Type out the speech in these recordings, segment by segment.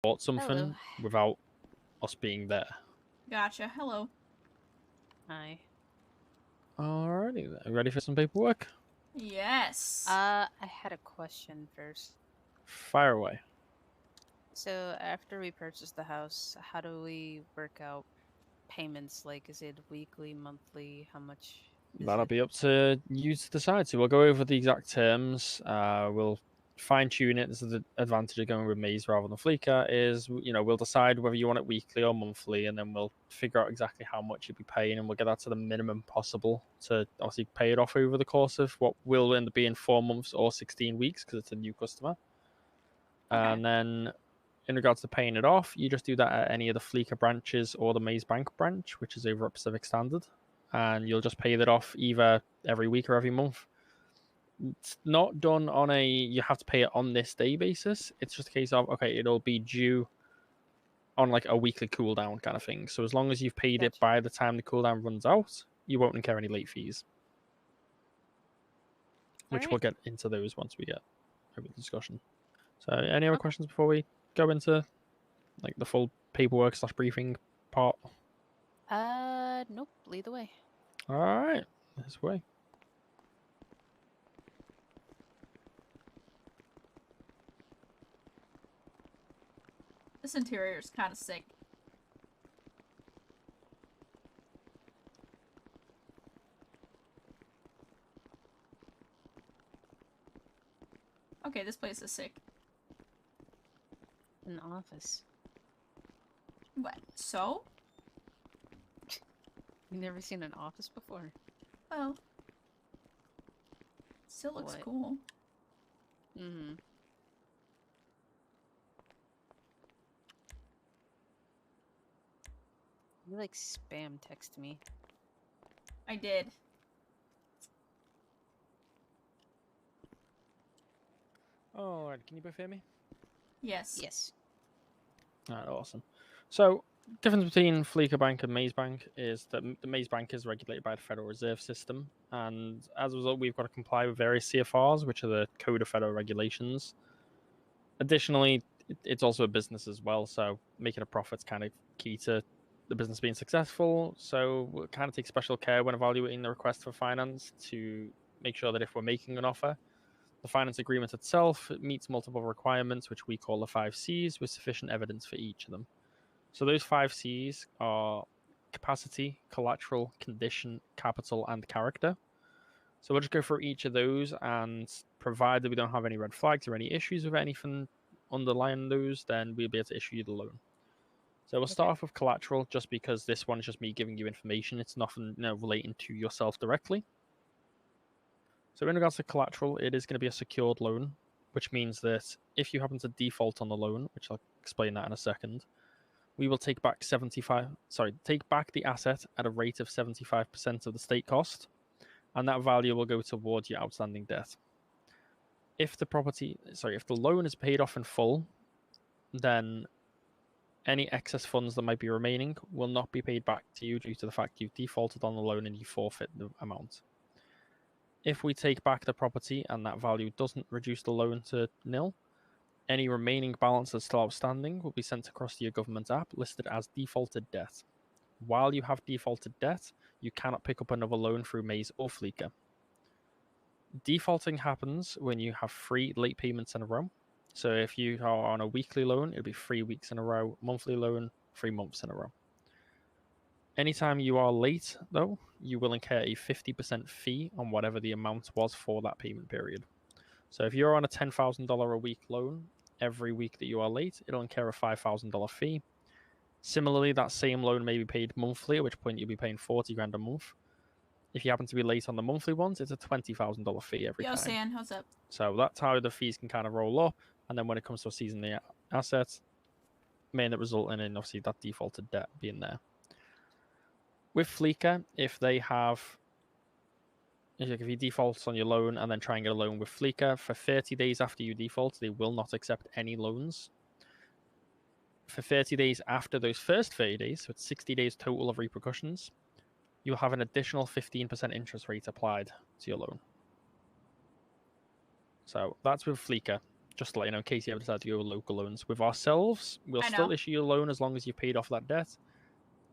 bought something Hello. without us being there. Gotcha. Hello. Hi. Alrighty, then. Ready for some paperwork? Yes. I had a question first. Fire away. So after we purchase the house, how do we work out payments? Like, is it weekly, monthly? How much is That'll it? be up to you to decide. So we'll go over the exact terms. We'll fine tune it. This is the advantage of going with Maze rather than Fleeca is, we'll decide whether you want it weekly or monthly, and then we'll figure out exactly how much you'll be paying, and we'll get that to the minimum possible to obviously pay it off over the course of what will end up being 4 months or 16 weeks because it's a new customer. Okay. And then in regards to paying it off, you just do that at any of the Fleeca branches or the Maze Bank branch, which is over at Pacific Standard. And you'll just pay that off either every week or every month. It's not done on a you have to pay it on this day basis. It's just a case of, okay, it'll be due on like a weekly cooldown kind of thing. So as long as you've paid it Gotcha. by the time the cooldown runs out, you won't incur any late fees. Which Alright. we'll get into those once we get over the discussion. So any other Okay. questions before we go into like the full paperwork / briefing part? Nope. Lead the way. All right, this way. This interior is kind of sick. Okay, this place is sick. An office. What? So? You've never seen an office before? Well. Still looks What? cool. Mm-hmm. You like spam text me. I did. All right, can you both hear me? Yes. Yes. All right, awesome. So, difference between Fleeca Bank and Maze Bank is that the Maze Bank is regulated by the Federal Reserve System, and as a result, we've got to comply with various CFRs, which are the Code of Federal Regulations. Additionally, it's also a business as well, so making a profit's kind of key to the business being successful. So we'll kind of take special care when evaluating the request for finance to make sure that if we're making an offer, the finance agreement itself meets multiple requirements, which we call the 5 Cs, with sufficient evidence for each of them. So those 5 Cs are capacity, collateral, condition, capital, and character. So we'll just go through each of those, and provided we don't have any red flags or any issues with anything underlying those, then we'll be able to issue you the loan. So we'll start off with collateral, just because this one is just me giving you information. It's nothing relating to yourself directly. So in regards to collateral, it is going to be a secured loan, which means that if you happen to default on the loan, which I'll explain that in a second, we will take back the asset at a rate of 75% of the state cost, and that value will go towards your outstanding debt. If the loan is paid off in full, then any excess funds that might be remaining will not be paid back to you due to the fact you've defaulted on the loan and you forfeit the amount. If we take back the property and that value doesn't reduce the loan to nil, any remaining balance that's still outstanding will be sent across to your government app listed as defaulted debt. While you have defaulted debt, you cannot pick up another loan through Maze or Fleeca. Defaulting happens when you have 3 late payments in a row. So if you are on a weekly loan, it'll be 3 weeks in a row. Monthly loan, 3 months in a row. Anytime you are late, though, you will incur a 50% fee on whatever the amount was for that payment period. So if you're on a $10,000 a week loan, every week that you are late, it'll incur a $5,000 fee. Similarly, that same loan may be paid monthly, at which point you'll be paying 40 grand a month. If you happen to be late on the monthly ones, it's a $20,000 fee every time. Yo, San, what's up? So that's how the fees can kind of roll up. And then when it comes to seizing the assets, may end up resulting in obviously that defaulted debt being there. With Fleeca, if you default on your loan and then try and get a loan with Fleeca, for 30 days after you default, they will not accept any loans. For 30 days after those first 30 days, so it's 60 days total of repercussions, you'll have an additional 15% interest rate applied to your loan. So that's with Fleeca. just to let you know, in case you ever decide to go with local loans. With ourselves, we'll I still know. issue you a loan as long as you've paid off that debt.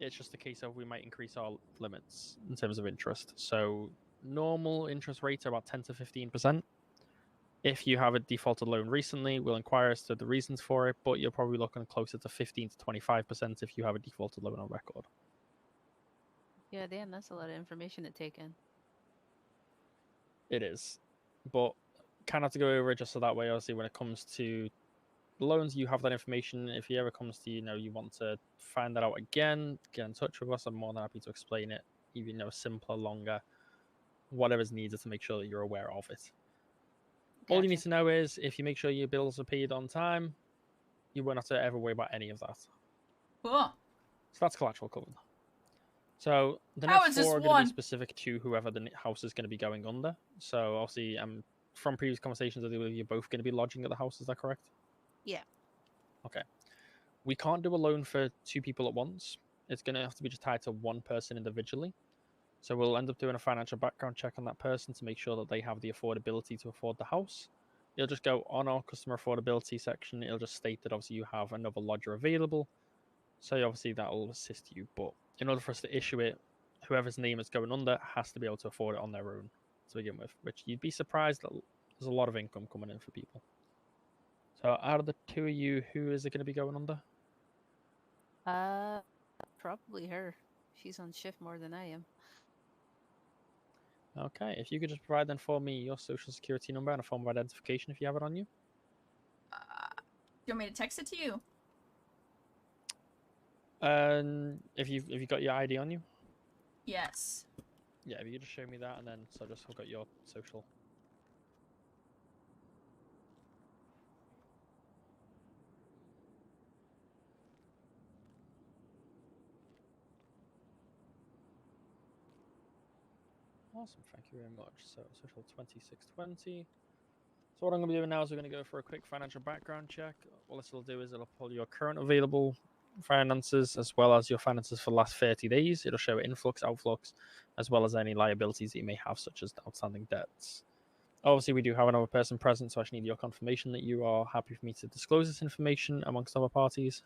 It's just a case of we might increase our limits in terms of interest. So normal interest rates are about 10 to 15%. If you have a defaulted loan recently, we'll inquire as to the reasons for it, but you're probably looking closer to 15 to 25% if you have a defaulted loan on record. Yeah, damn, that's a lot of information to take in. It is, but kind of have to go over it just so that way, obviously, when it comes to loans, you have that information. If it ever comes to, you want to find that out again, get in touch with us. I'm more than happy to explain it, even simpler, longer, whatever's needed to make sure that you're aware of it. All you need to know is if you make sure your bills are paid on time, you won't have to ever worry about any of that. Cool. So that's collateral covered. So the How next is this 4 are going to be one? specific to whoever the house is going to be going under. So obviously, from previous conversations, I believe you're both going to be lodging at the house. Is that correct? Yeah. Okay. We can't do a loan for 2 people at once. It's going to have to be just tied to one person individually. So we'll end up doing a financial background check on that person to make sure that they have the affordability to afford the house. It'll just go on our customer affordability section. It'll just state that obviously you have another lodger available. So obviously that will assist you. But in order for us to issue it, whoever's name it's going under has to be able to afford it on their own to begin with, which you'd be surprised that there's a lot of income coming in for people. So out of the 2 of you, who is it going to be going under? Probably her. She's on shift more than I am. Okay, if you could just provide then for me your social security number and a form of identification if you have it on you. Do you want me to text it to you? If you've got your ID on you. Yes. Yeah, if you could just show me that, and then I've got your social. Awesome, thank you very much. So social 2620. So what I'm going to be doing now is we're going to go for a quick financial background check. What this will do is it'll pull your current available finances as well as your finances for the last 30 days. It'll show influx, outflux, as well as any liabilities that you may have, such as outstanding debts. Obviously, we do have another person present, so I just need your confirmation that you are happy for me to disclose this information amongst other parties.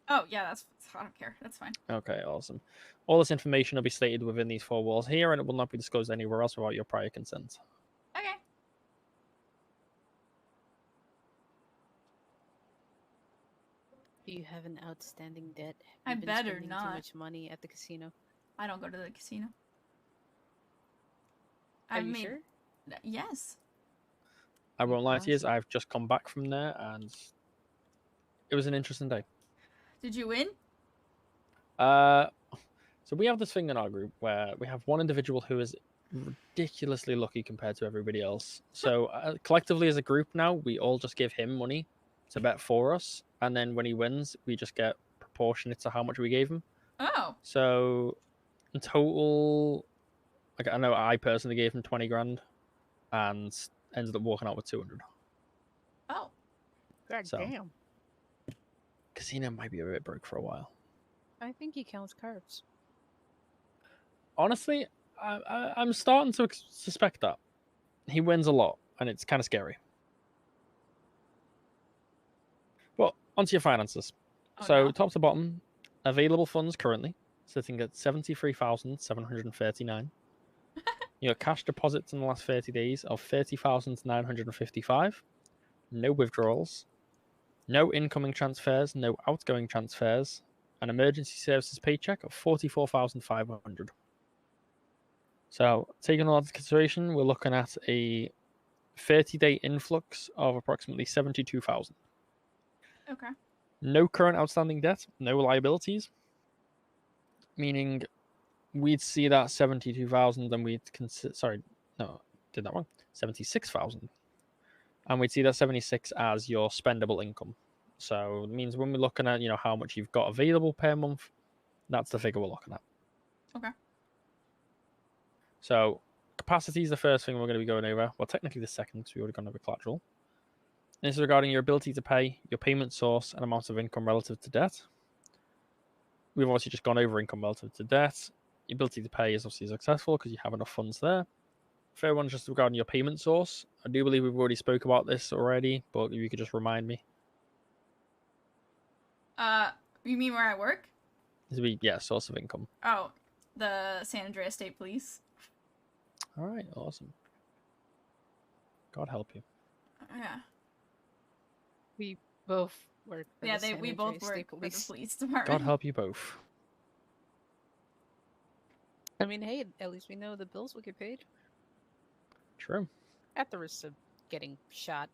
Oh, yeah, I don't care. That's fine. Okay, awesome. All this information will be stated within these 4 walls here, and it will not be disclosed anywhere else without your prior consent. Okay. Do you have an outstanding debt? I Have you been better spending not. Too much money at the casino. I don't go to the casino. Are you sure? Yes. I won't lie to you, Awesome. I've just come back from there, and it was an interesting day. Did you win? So we have this thing in our group where we have one individual who is ridiculously lucky compared to everybody else. So collectively as a group now, we all just give him money to bet for us, and then when he wins, we just get proportionate to how much we gave him. Oh. So in total, like I know I personally gave him 20 grand, and ended up walking out with 200. Oh. God So. damn. Casino might be a bit broke for a while. I think he counts cards. Honestly, I'm starting to suspect that. He wins a lot, and it's kind of scary. But onto your finances. Oh, So no. top to bottom, available funds currently sitting at 73,739. Your cash deposits in the last 30 days of 30,955. No withdrawals. No incoming transfers, no outgoing transfers. An emergency services paycheck of 44,500. So, taking all that into consideration, we're looking at a 30-day influx of approximately 72,000. Okay. No current outstanding debt, no liabilities, meaning we'd see that 72,000 and we'd consider, 76,000. And we'd see that 76 as your spendable income. So it means when we're looking at, how much you've got available per month, that's the figure we're looking at. Okay. So capacity is the first thing we're going to be going over. Well, technically the second, because we already gone over collateral. This is regarding your ability to pay, your payment source, and amount of income relative to debt. We've obviously just gone over income relative to debt. Your ability to pay is obviously successful because you have enough funds there. Third one just regarding your payment source. I do believe we've already spoke about this already, but if you could just remind me. You mean where I work? This would be, yeah, source of income. Oh, the San Andreas State Police. All right, awesome. God help you. Yeah. We both work for Yeah, the San we Andreas both State work for the Police. police department. God help you both. I mean, hey, at least we know the bills will get paid. True. At the risk of getting shot.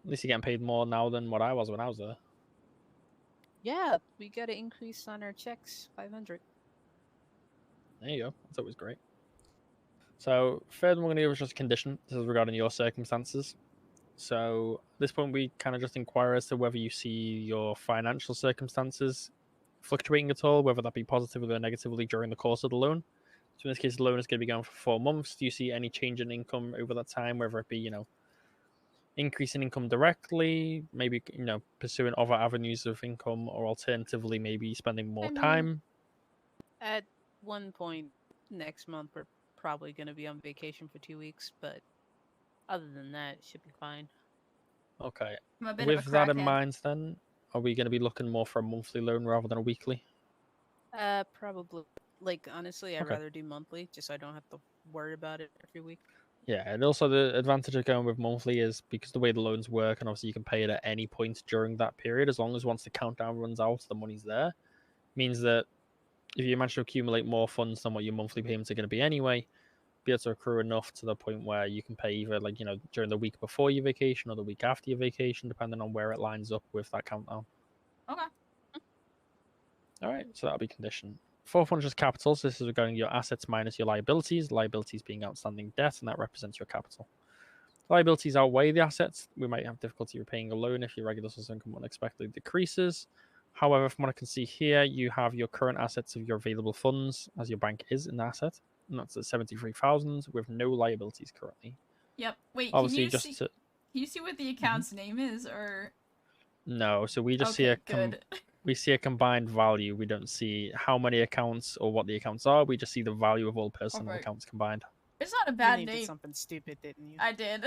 At least you're getting paid more now than what I was when I was there. Yeah, we got an increase on our checks, 500. There you go. That's always great. So, third one we're going to do is just a condition. This is regarding your circumstances. So, at this point, we kind of just inquire as to whether you see your financial circumstances fluctuating at all, whether that be positively or negatively during the course of the loan. So, in this case, the loan is going to be going for 4 months. Do you see any change in income over that time, whether it be, increase in income directly, maybe, pursuing other avenues of income, or alternatively, maybe spending more time? At one point next month, we're probably going to be on vacation for 2 weeks, but other than that, it should be fine. Okay. I'm a bit With of a that in crackhead. mind, then, are we going to be looking more for a monthly loan rather than a weekly? Probably. Like, honestly, I'd Okay. rather do monthly, just so I don't have to worry about it every week. Yeah, and also the advantage of going with monthly is because the way the loans work, and obviously you can pay it at any point during that period, as long as once the countdown runs out, the money's there. Means that if you manage to accumulate more funds than what your monthly payments are going to be anyway, be able to accrue enough to the point where you can pay either during the week before your vacation or the week after your vacation, depending on where it lines up with that countdown. Okay. All right, so that'll be condition. Fourth one is just capital. So this is regarding your assets minus your liabilities. Liabilities being outstanding debt, and that represents your capital. Liabilities outweigh the assets. We might have difficulty repaying a loan if your regular source of income unexpectedly decreases. However, from what I can see here, you have your current assets of your available funds as your bank is an asset, and that's at 73,000 with no liabilities currently. Yep. Wait, Obviously, can you see what the account's name is, or? No, so we just Okay, see good. we see a combined value. We don't see how many accounts or what the accounts are. We just see the value of all personal Alright. accounts combined. It's not a You bad named it name. something stupid, didn't you? I did.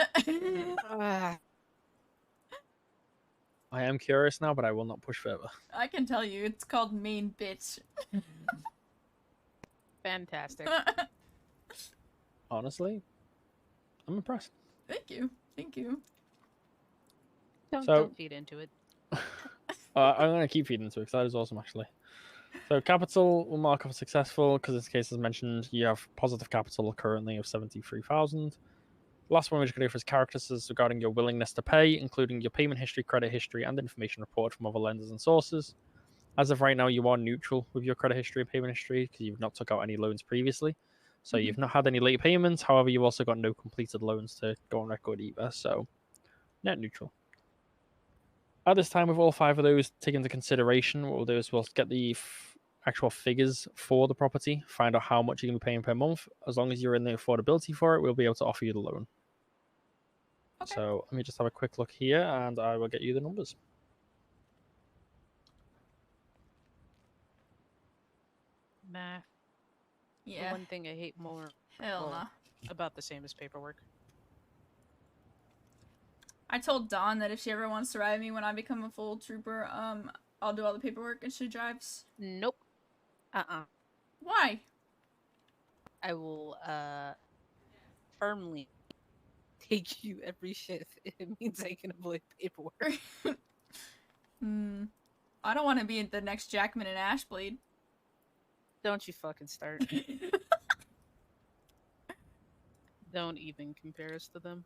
I am curious now, but I will not push further. I can tell you, it's called Main Bitch. Fantastic. Honestly, I'm impressed. Thank you. Thank you. Don't feed into it. I'm going to keep feeding into it because that is awesome, actually. So capital will mark off successful because in this case, as mentioned, you have positive capital currently of 73,000. Last one we're just going to go for is characteristics regarding your willingness to pay, including your payment history, credit history, and information report from other lenders and sources. As of right now, you are neutral with your credit history and payment history because you've not took out any loans previously. So you've not had any late payments. However, you've also got no completed loans to go on record either. So net neutral. At this time, with all 5 of those taken into consideration, what we'll do is we'll get the actual figures for the property, find out how much you're going to be paying per month. As long as you're in the affordability for it, we'll be able to offer you the loan. Okay. So let me just have a quick look here, and I will get you the numbers. Math. Yeah. The one thing I hate more Hell well, no. about the same as paperwork. I told Dawn that if she ever wants to ride me when I become a full trooper, I'll do all the paperwork and she drives. Nope. Why? I will firmly take you every shift if it means I can avoid paperwork. I don't want to be the next Jackman and Ashblade. Don't you fucking start. Don't even compare us to them.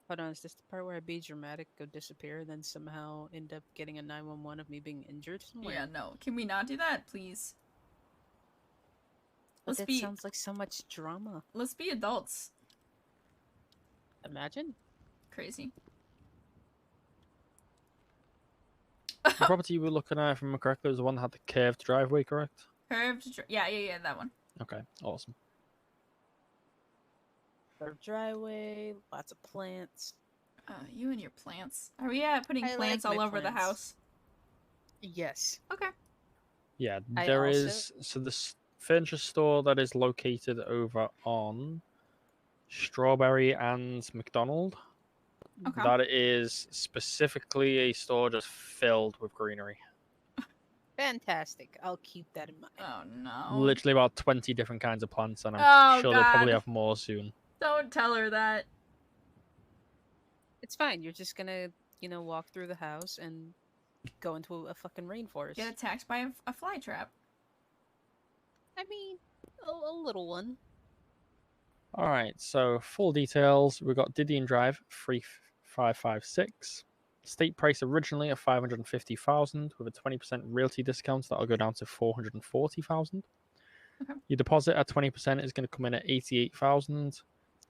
Hold on, is this the part where I be dramatic, go disappear, and then somehow end up getting a 911 of me being injured somewhere? Yeah, no. Can we not do that, please? But that sounds like so much drama. Let's be adults. Imagine. Crazy. The property you were looking at, if I remember correctly, was the one that had the curved driveway, correct? Yeah, that one. Okay, awesome. Curved driveway, lots of plants. You and your plants. Are we putting plants all over the house? Yes. Okay. Yeah, there is. So this furniture store that is located over on Strawberry and McDonald. Okay. That is specifically a store just filled with greenery. Fantastic. I'll keep that in mind. Oh no. Literally about 20 different kinds of plants, and I'm Oh, sure they'll probably God. have more soon. Don't tell her that. It's fine. You're just gonna, walk through the house and go into a fucking rainforest. Get attacked by a fly trap. I mean, a little one. All right, so full details. We've got Didion Drive 3556. State price originally of 550,000 with a 20% realty discount that'll go down to 440,000. Okay. Your deposit at 20% is going to come in at 88,000.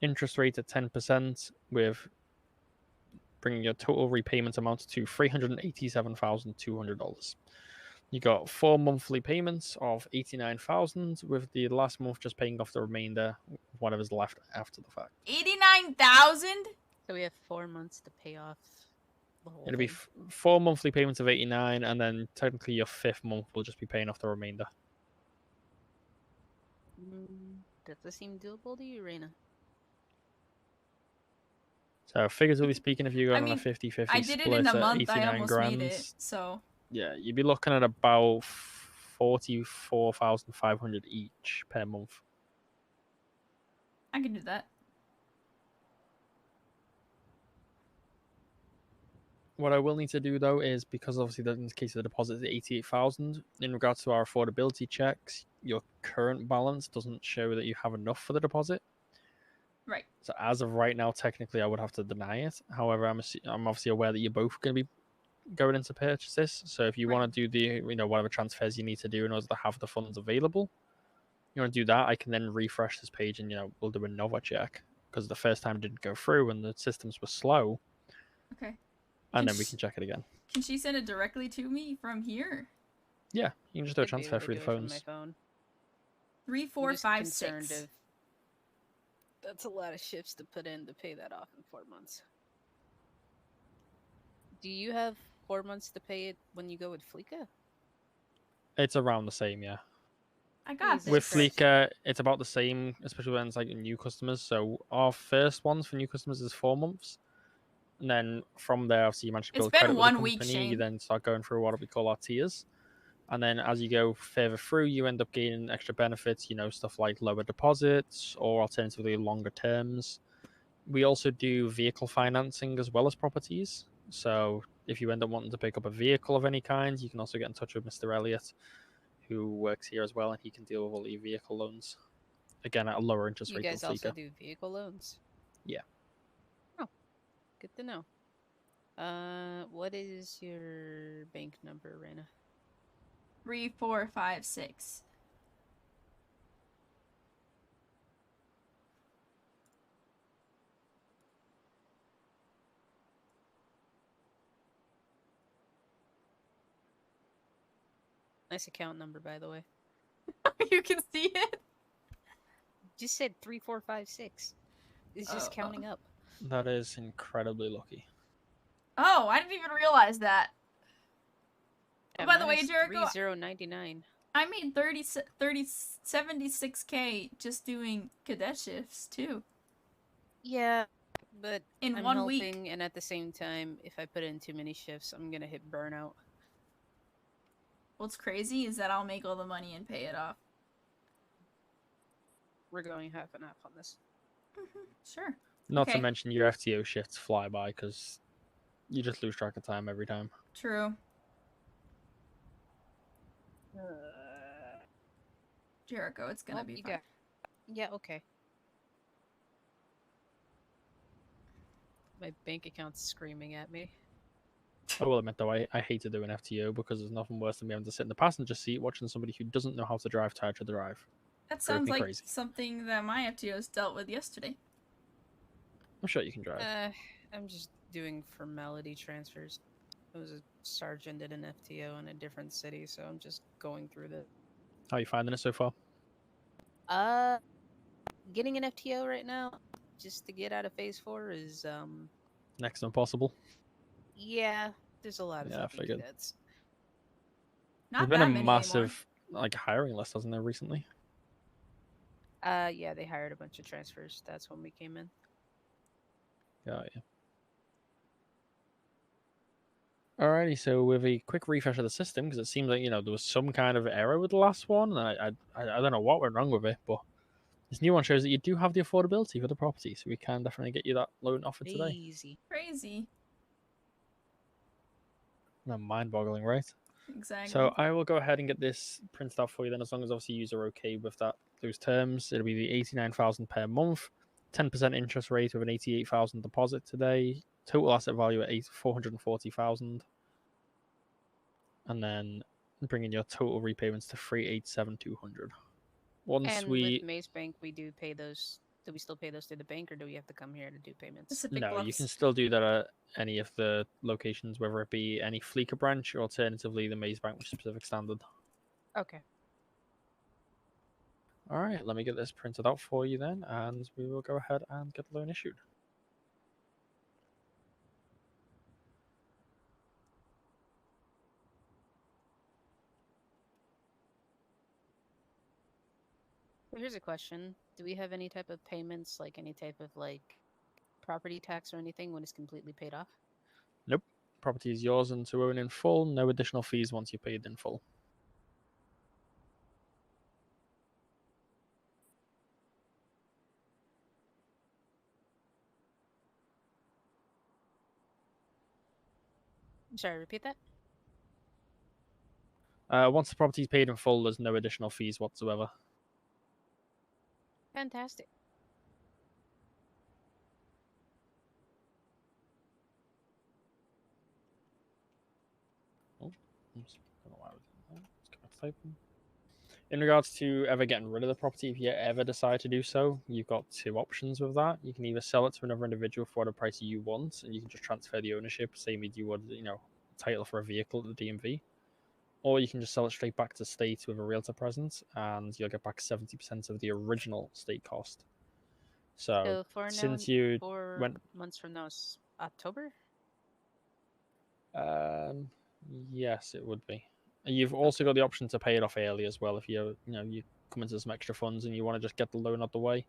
Interest rate at 10% with bringing your total repayment amount to $387,200. You got 4 monthly payments of 89,000 with the last month just paying off the remainder, whatever's left after the fact. 89,000? So we have 4 months to pay off the whole It'll be thing. 4 monthly payments of 89, and then technically your 5th month will just be paying off the remainder. Does this seem doable to you, Reyna? So figuratively speaking, if you go I on mean, a 50-50 I did it split in a at month. I 89 almost grand, made it. So yeah, you'd be looking at about 44,500 each per month. I can do that. What I will need to do though is, because obviously in the case of the deposit is 88,000, in regards to our affordability checks, your current balance doesn't show that you have enough for the deposit. Right. So as of right now, technically, I would have to deny it. However, I'm obviously aware that you're both going to be going into purchase this. So if you Right. want to do the whatever transfers you need to do in order to have the funds available, you want to do that, I can then refresh this page and we'll do another check, because the first time it didn't go through and the systems were slow. Okay. And then we can check it again. Can she send it directly to me from here? Yeah, you can just do a I'd be transfer able to through do the it from phones. my phone. 3, 4, I'm just 5, concerned 6. if that's a lot of shifts to put in to pay that off in 4 months. Do you have 4 months to pay it when you go with Fleeka? It's around the same, yeah. I got Jesus this. With Christ. Fleeka, it's about the same, especially when it's like new customers. So our first ones for new customers is 4 months. And then from there, obviously, you manage to It's build been credit with the 1 company. week, You Shane. then start going through what we call our tiers. And then as you go further through, you end up gaining extra benefits, stuff like lower deposits or alternatively longer terms. We also do vehicle financing as well as properties. So if you end up wanting to pick up a vehicle of any kind, you can also get in touch with Mr. Elliott, who works here as well, and he can deal with all your vehicle loans. Again, at a lower interest You rate than guys also Fleeka. do vehicle loans? Yeah. Oh, good to know. What is your bank number, Reyna? 3, 4, 5, 6. Nice account number, by the way. You can see it. Just said 3, 4, 5, 6. It's just counting up. That is incredibly lucky. Oh, I didn't even realize that. Yeah, By the mine way, is Jericho, 3099. I made 76K just doing cadet shifts too. Yeah, but In I'm 1 helping, week. and at the same time, if I put in too many shifts, I'm gonna hit burnout. What's crazy is that I'll make all the money and pay it off. We're going half and half on this. Sure. Not to Okay. mention your FTO shifts fly by because you just lose track of time every time. True. Jericho, it's gonna be fine. Yeah, okay. My bank account's screaming at me. I will admit, though, I hate to do an FTO because there's nothing worse than me having to sit in the passenger seat watching somebody who doesn't know how to drive tired to drive. That Drove sounds me like crazy. something that my FTOs dealt with yesterday. I'm sure you can drive. I'm just doing formality transfers. I was a sergeant at an FTO in a different city, so I'm just going through the... How are you finding it so far? Getting an FTO right now, just to get out of phase 4 is, Next to impossible. yeah, there's a lot of Yeah, I fucking figured. cadets. Not There's been that a many massive hiring list, hasn't there, recently? Yeah, they hired a bunch of transfers. That's when we came in. Got you. Alrighty, so with a quick refresh of the system, because it seems like there was some kind of error with the last one, and I don't know what went wrong with it, but this new one shows that you do have the affordability for the property, so we can definitely get you that loan offer today. Easy. Crazy. Mind-boggling, right? Exactly. So I will go ahead and get this printed out for you then, as long as obviously you are okay with those terms. It'll be the 89,000 per month, 10% interest rate with an 88,000 deposit today, total asset value at 440,000, and then bringing your total repayments to 387,200. Once And we with Maze Bank, we do pay those. Do we still pay those to the bank, or do we have to come here to do payments? Pacific No, you Bluffs. can still do that at any of the locations, whether it be any Fleeca branch or alternatively the Maze Bank, which is Pacific Standard. Okay. All right, let me get this printed out for you then, and we will go ahead and get the loan issued. So here's a question: do we have any type of payments, like any type of property tax or anything, when it's completely paid off? Nope, property is yours and to own in full. No additional fees once you're paid in full. Sorry, repeat that. Once the property is paid in full, there's no additional fees whatsoever. Fantastic. Oh, oops, don't know why I was doing that. Let's go back to typing. In regards to ever getting rid of the property, if you ever decide to do so, you've got two options with that. You can either sell it to another individual for whatever price you want, and you can just transfer the ownership, same as you would, title for a vehicle at the DMV. Or you can just sell it straight back to state with a realtor presence, and you'll get back 70% of the original state cost. So for now, since you 4 months from now is October. yes, it would be. You've also got the option to pay it off early as well if you come into some extra funds and you want to just get the loan out the way.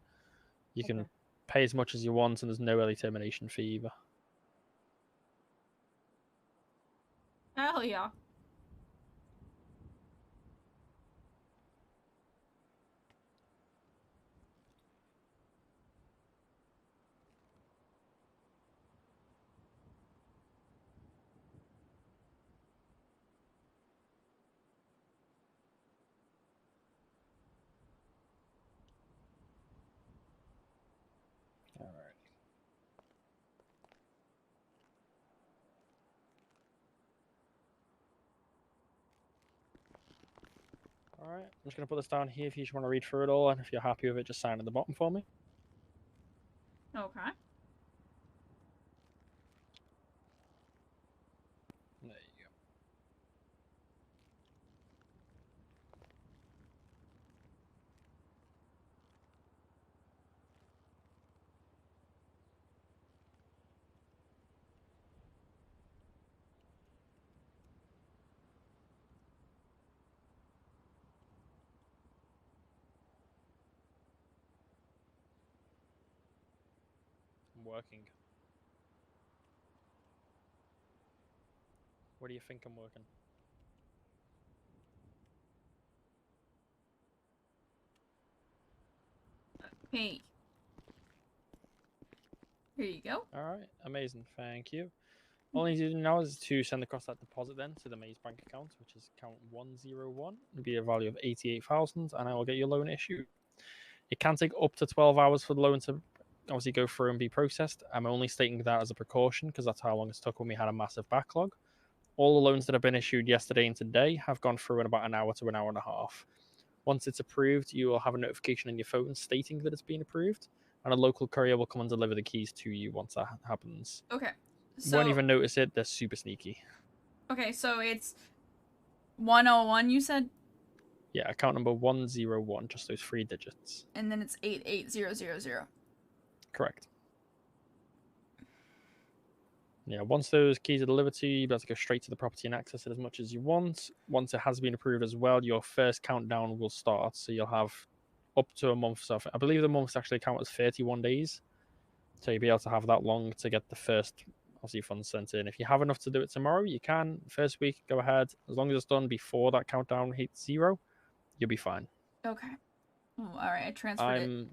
You can pay as much as you want, and there's no early termination fee either. Hell yeah. All right. All right. I'm just going to put this down here if you just want to read through it all, and if you're happy with it, just sign at the bottom for me. Okay. There you go. I'm working. What do you think I'm working? Hey. Here you go. All right, amazing. Thank you. All you need to do now is to send across that deposit then to the Maze Bank account, which is account 101. It'll be a value of 88,000, and I will get your loan issued. It can take up to 12 hours for the loan to obviously go through and be processed. I'm only stating that as a precaution because that's how long it's took when we had a massive backlog. All the loans that have been issued yesterday and today have gone through in about an hour to an hour and a half. Once it's approved, you will have a notification on your phone stating that it's been approved, and a local courier will come and deliver the keys to you once that happens. Okay. So, won't even notice it. They're super sneaky. Okay, so it's 101, you said? Yeah, account number 101, just those 3 digits. And then it's 88000. Correct. Yeah, once those keys are delivered to you, you'll be able to go straight to the property and access it as much as you want. Once it has been approved as well, your first countdown will start. So you'll have up to a month. So I believe the months actually count as 31 days. So you'll be able to have that long to get the first, obviously, funds sent in. If you have enough to do it tomorrow, you can. First week, go ahead. As long as it's done before that countdown hits 0, you'll be fine. Okay. Oh, all right, I transferred it.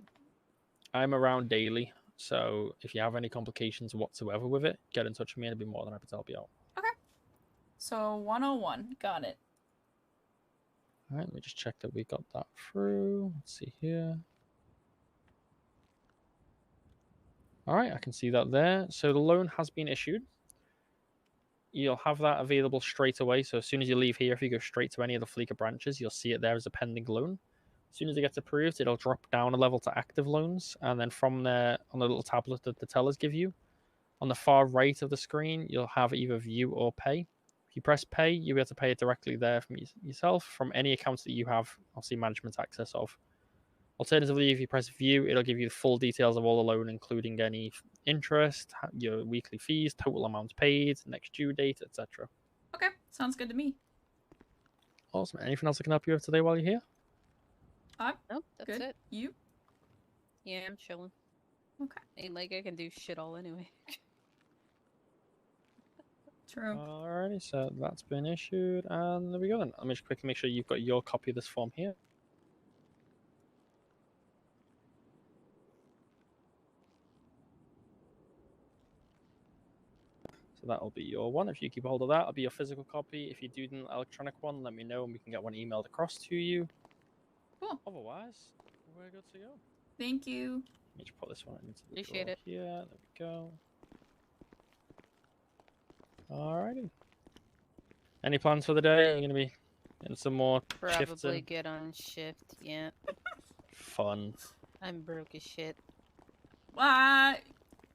I'm around daily, so if you have any complications whatsoever with it, get in touch with me and I'd be more than happy to help you out. Okay. So 101, got it. All right, let me just check that we got that through. Let's see here. All right, I can see that there. So the loan has been issued. You'll have that available straight away. So as soon as you leave here, if you go straight to any of the Fleeca branches, you'll see it there as a pending loan. As soon as it gets approved, it'll drop down a level to active loans. And then from there, on the little tablet that the tellers give you, on the far right of the screen, you'll have either view or pay. If you press pay, you'll be able to pay it directly there from yourself, from any accounts that you have, obviously, management access of. Alternatively, if you press view, it'll give you the full details of all the loan, including any interest, your weekly fees, total amounts paid, next due date, etc. Okay, sounds good to me. Awesome. Anything else I can help you with today while you're here? Nope, that's Good. it. You? Yeah, I'm chilling. Okay. Ain't like I can do shit all anyway. True. Alrighty, so that's been issued, and there we go then. Let me just quickly make sure you've got your copy of this form here. So that'll be your one. If you keep a hold of that, it'll be your physical copy. If you do an electronic one, let me know and we can get one emailed across to you. Cool. Otherwise, we're good to go. Thank you. Let me just put this one into the Appreciate drawer it. here. There we go. Alrighty. Any plans for the day? Are you gonna be getting some more shifts Probably in? get on shift, yeah. Fun. I'm broke as shit.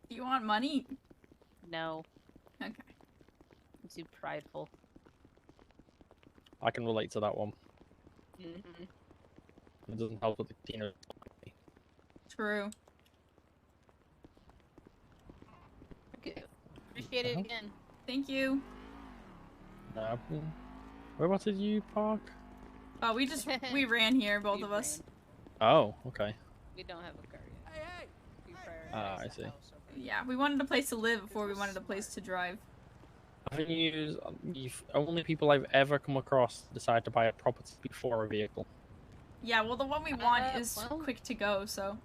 You want money? No, Okay. I'm too prideful. I can relate to that one. Mm-hmm. It doesn't help with the True. Okay. Appreciate it again. Thank you. No. Where did you park? Oh, we ran here, both We of us. Oh, okay. We don't have a car yet. Hey! We Ah, prioritize I the see. house over Yeah, we wanted a place to live before we wanted a place to drive. I've used only people I've ever come across decide to buy a property before a vehicle. Yeah, well, the one we want is well- quick to go, so.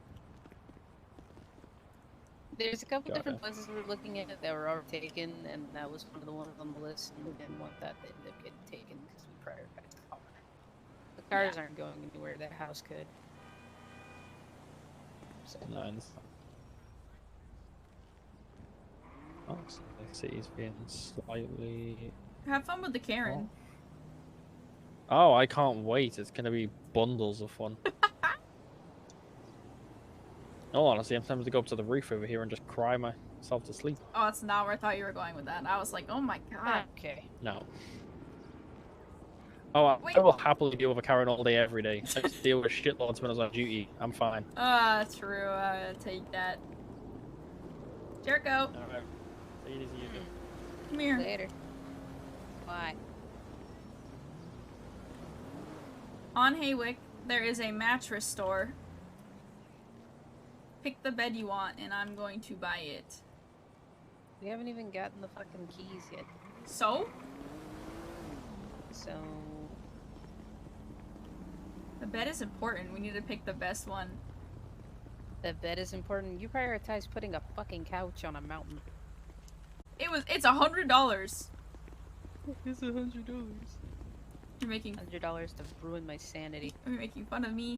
There's a couple Got different it. places we're looking at that were already taken, and that was one of the ones on the list, and we didn't want that to end up getting taken because we prioritized the car. The cars aren't going anywhere, that house could. So, Nice. Oh, so the city's being slightly. Have fun with the Karen. Oh, I can't wait. It's going to be bundles of fun. Oh, honestly, I'm tempted to go up to the roof over here and just cry myself to sleep. Oh, that's not where I thought you were going with that. I was like, oh my god. okay. No. Oh, I Wait. will happily deal with a Karen all day, every day. I just deal with shitloads when I was on duty. I'm fine. True. Take that. Jericho, Alright. Take it easy, you two. come here. Later. Bye. On Haywick, there is a mattress store. Pick the bed you want, and I'm going to buy it. We haven't even gotten the fucking keys yet. So? So, The bed is important. We need to pick the best one. the bed is important. You prioritize putting a fucking couch on a mountain. It's $100. It's $100. You're making $100 to ruin my sanity. fun of me.